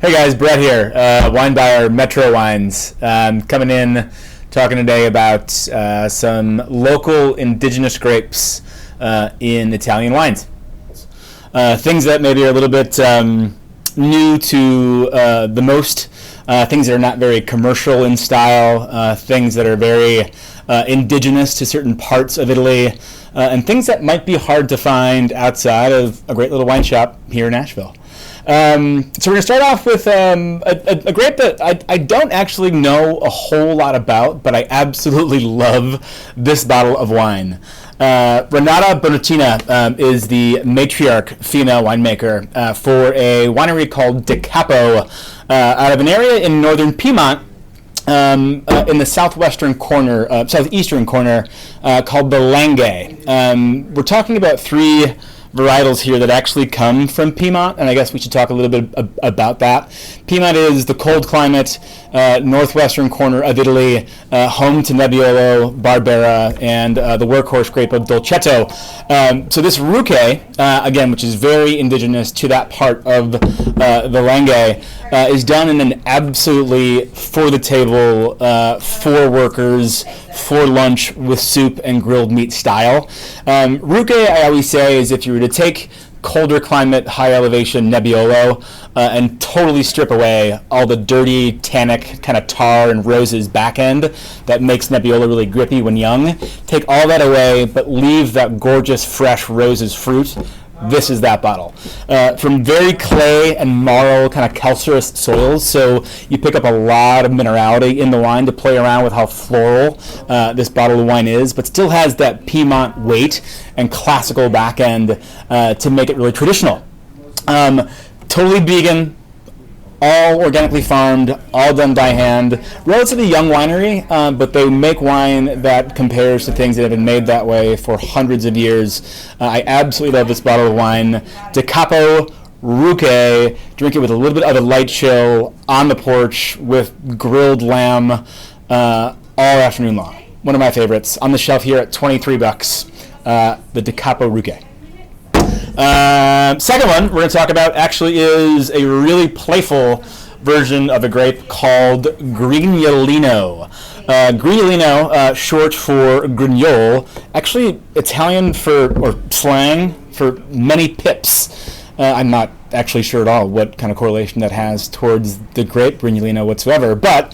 Hey guys, Brett here, wine buyer, Metro Wines. Coming in, talking today about some local indigenous grapes in Italian wines. Things that maybe are a little bit new to the most, things that are not very commercial in style, things that are very indigenous to certain parts of Italy, and things that might be hard to find outside of a great little wine shop here in Nashville. So we're going to start off with a grape that I don't actually know a whole lot about, but I absolutely love this bottle of wine. Renata Bonacina is the matriarch female winemaker for a winery called Decapo out of an area in northern Piedmont in the southeastern corner called the Langhe. We're talking about three varietals here that actually come from Piedmont, and I guess we should talk a little bit about that. Piedmont is the cold climate, northwestern corner of Italy, home to Nebbiolo, Barbera, and the workhorse grape of Dolcetto. So this Ruche, again, which is very indigenous to that part of the Langhe, is done in an absolutely for-the-table, for workers, for lunch with soup and grilled meat style. Ruche, I always say, is if you were to take colder climate, high elevation Nebbiolo and totally strip away all the dirty, tannic, kind of tar and roses back end that makes Nebbiolo really grippy when young. Take all that away, but leave that gorgeous, fresh roses fruit. This is that bottle. From very clay and marl, kind of calcareous soils, so you pick up a lot of minerality in the wine to play around with how floral this bottle of wine is, but still has that Piedmont weight and classical back end to make it really traditional. Totally vegan, all organically farmed, all done by hand. Relatively young winery, but they make wine that compares to things that have been made that way for hundreds of years. I absolutely love this bottle of wine. Decapo Ruche, drink it with a little bit of a light chill on the porch with grilled lamb all afternoon long. One of my favorites. On the shelf here at $23, the Decapo Ruche. Second one we're going to talk about actually is a really playful version of a grape called Grignolino. Grignolino, short for Grignol, actually Italian or slang for many pips. I'm not actually sure at all what kind of correlation that has towards the grape Grignolino whatsoever, but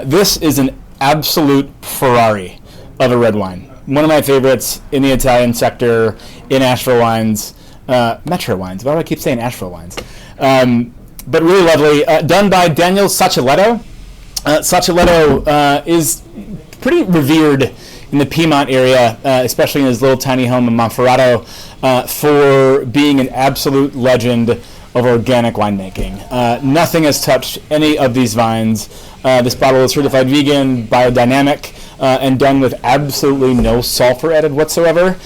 this is an absolute Ferrari of a red wine. One of my favorites in the Italian sector, in Asheville wines. Metro Wines. Why do I keep saying Asheville Wines? But really lovely. Done by Daniel Saccoletto. Saccoletto is pretty revered in the Piedmont area, especially in his little tiny home in Monferrato, for being an absolute legend of organic winemaking. Nothing has touched any of these vines. This bottle is certified vegan, biodynamic, and done with absolutely no sulfur added whatsoever.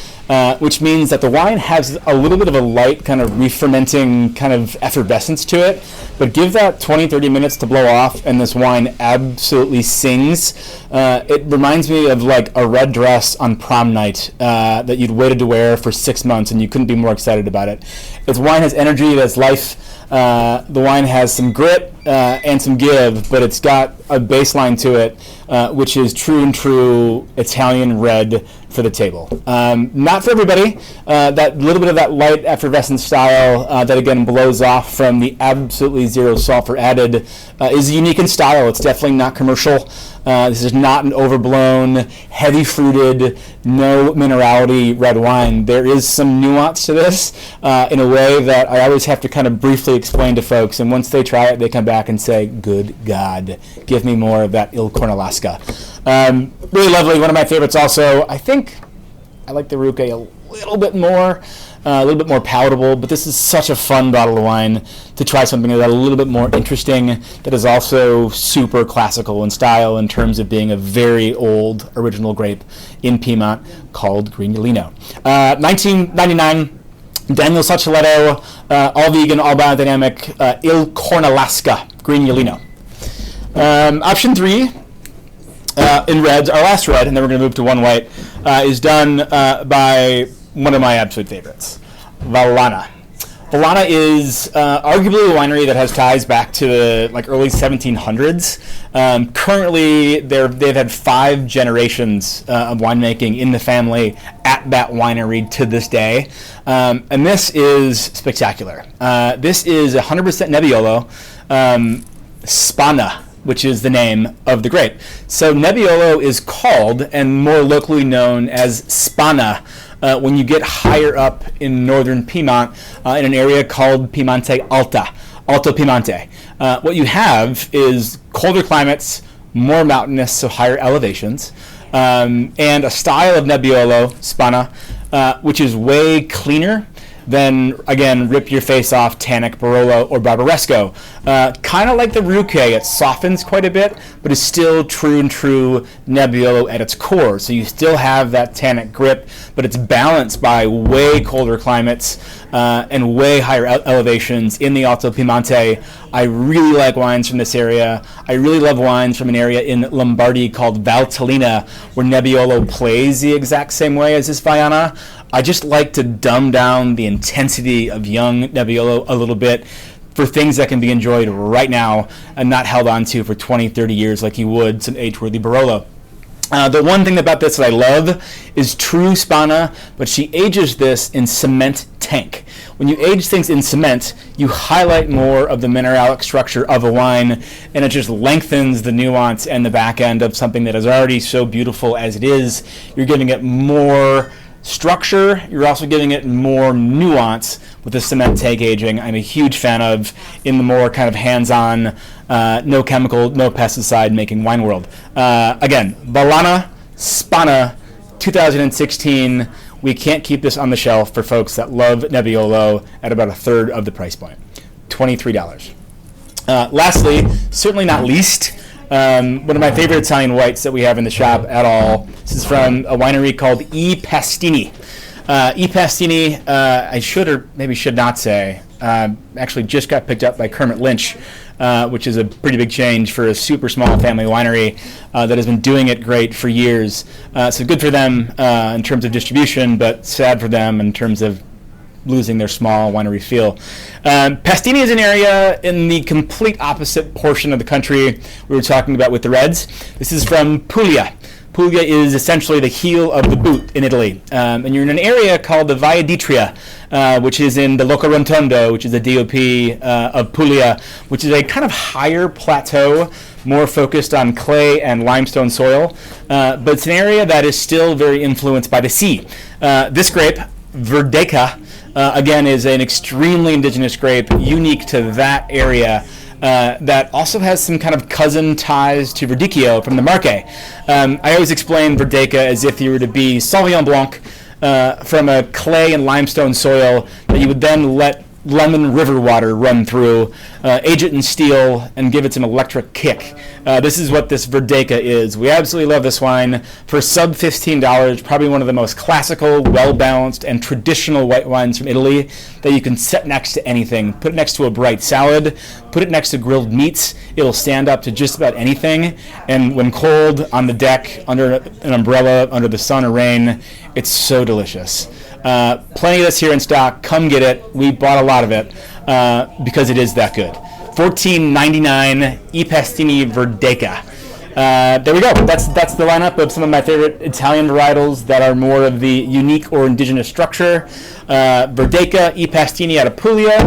Which means that the wine has a little bit of a light kind of re-fermenting kind of effervescence to it, but give that 20-30 minutes to blow off and this wine absolutely sings. It reminds me of like a red dress on prom night that you'd waited to wear for 6 months and you couldn't be more excited about it. This wine has energy, it has life. The wine has some grit and some give, but it's got a baseline to it, which is true and true Italian red for the table. Not for everybody. That little bit of that light effervescent style that again blows off from the absolutely zero sulfur added is unique in style. It's definitely not commercial. This is not an overblown, heavy fruited, no minerality red wine. There is some nuance to this in a way that I always have to kind of briefly explain to folks, and once they try it, they come back and say, good God, give me more of that Il Cornalaska. Really lovely, one of my favorites also. I think I like the Ruche a little bit more palatable, but this is such a fun bottle of wine to try something that's a little bit more interesting, that is also super classical in style in terms of being a very old original grape in Piedmont called Grignolino. 1999, Daniel Saccoletto, all vegan, all biodynamic, Il Cornalaska Grignolino. Option 3, in reds, our last red, and then we're going to move to one white, is done by one of my absolute favorites, Vallana. Vallana is arguably a winery that has ties back to the early 1700s. Currently, they've had 5 generations of winemaking in the family at that winery to this day, and this is spectacular. This is 100% Nebbiolo, Spanna, which is the name of the grape. So Nebbiolo is called, and more locally known as Spanna, when you get higher up in northern Piedmont, in an area called Piemonte Alto Piemonte. What you have is colder climates, more mountainous, so higher elevations, and a style of Nebbiolo, Spanna, which is way cleaner than, again, rip your face off Tannic, Barolo, or Barbaresco. Kind of like the Ruche, it softens quite a bit, but is still true Nebbiolo at its core. So you still have that tannic grip, but it's balanced by way colder climates and way higher elevations in the Alto Piemonte. I really like wines from this area. I really love wines from an area in Lombardy called Valtellina, where Nebbiolo plays the exact same way as this Vallana. I just like to dumb down the intensity of young Nebbiolo a little bit for things that can be enjoyed right now and not held on to for 20, 30 years like you would some age-worthy Barolo. The one thing about this that I love is true Spanna, but she ages this in cement tank. When you age things in cement, you highlight more of the mineralic structure of a wine, and it just lengthens the nuance and the back end of something that is already so beautiful as it is. You're giving it more structure. You're also giving it more nuance with the cement tank aging. I'm a huge fan of in the more kind of hands-on, no chemical, no pesticide making wine world. Again, Vallana Spanna 2016. We can't keep this on the shelf for folks that love Nebbiolo at about a third of the price point, $23. Lastly, certainly not least, one of my favorite Italian whites that we have in the shop at all. This is from a winery called I Pastini. I Pastini, I should or maybe should not say, actually just got picked up by Kermit Lynch, which is a pretty big change for a super small family winery that has been doing it great for years. So good for them in terms of distribution, but sad for them in terms of losing their small winery feel. Pastini is an area in the complete opposite portion of the country we were talking about with the reds. This is from Puglia. Puglia is essentially the heel of the boot in Italy. And you're in an area called the Valle d'Itria, which is in the Loco Rotondo, which is the DOP of Puglia, which is a kind of higher plateau, more focused on clay and limestone soil. But it's an area that is still very influenced by the sea. This grape, Verdeca, again, is an extremely indigenous grape, unique to that area, that also has some kind of cousin ties to Verdicchio from the Marche. I always explain Verdeca as if you were to be Sauvignon Blanc from a clay and limestone soil that you would then let lemon river water run through, age it in steel, and give it an electric kick. This is what this Verdeca is. We absolutely love this wine. For sub $15, probably one of the most classical, well-balanced, and traditional white wines from Italy that you can set next to anything. Put it next to a bright salad, put it next to grilled meats. It'll stand up to just about anything. And when cold, on the deck, under an umbrella, under the sun or rain, it's so delicious. Plenty of this here in stock. Come get it. We bought a lot of it because it is that good. $14.99 I Pastini Verdeca. There we go. That's the lineup of some of my favorite Italian varietals that are more of the unique or indigenous structure. Verdeca, I Pastini out of Puglia,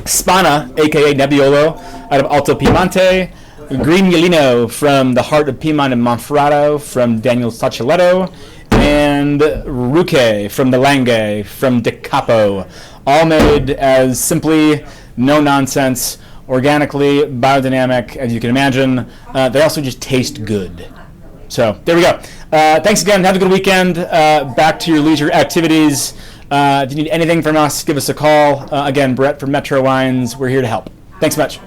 Spanna, aka Nebbiolo, out of Alto Piemonte, Grignolino from the heart of Piedmont and Monferrato from Daniel Saccoletto, and Ruche from the Langhe from Decapo, all made as simply, no nonsense, organically, biodynamic, as you can imagine. They also just taste good. So there we go. Thanks again. Have a good weekend. Back to your leisure activities. If you need anything from us, give us a call. Again, Brett from Metro Wines. We're here to help. Thanks much.